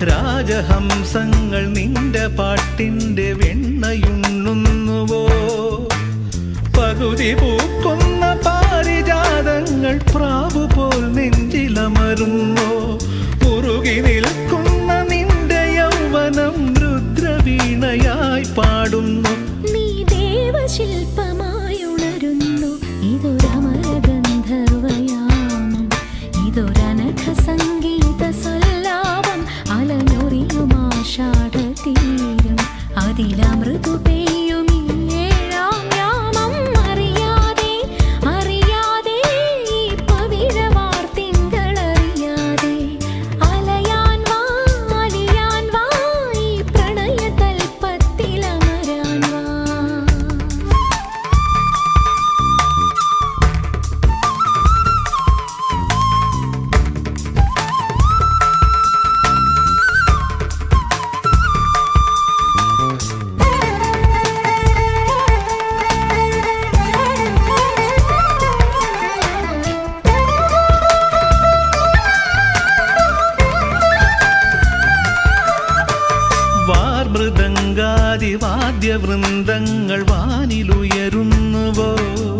രാജഹംസങ്ങൾ നിന്റെ പാട്ടിന്റെ വെണ്ണയുണ്ണുന്നുവോ? പകുതി പൂക്കുന്ന പാരിജാതങ്ങൾ പ്രാവു പോൽ നെഞ്ചിലമരുന്നോ? മുറുകി നിൽക്കുന്ന നിന്റെ യൗവനം രുദ്രവീണയായി പാടുന്നു. നീ ദേവശില്പമായുണരുന്നു. ഇതൊരമരഗന്ധർവയാമം, ഇതൊരനഘ സംഗീത സല്ലാപം. അലഞ്ഞൊറിയുമാഷാഢതീരം, അതിലമൃദു പെയ്യും ഈ ഏഴാം യാമം. അറിയാതെ അറിയാതെ ഈ പവിഴവാർത്തിങ്കളറിയാതെ അലയാൻ വാ അലിയാൻ വാ, ഈ പ്രണയതൽപ്പത്തിലമരാൻ വാ. വാർമൃദംഗാദിവാദ്യവൃന്ദ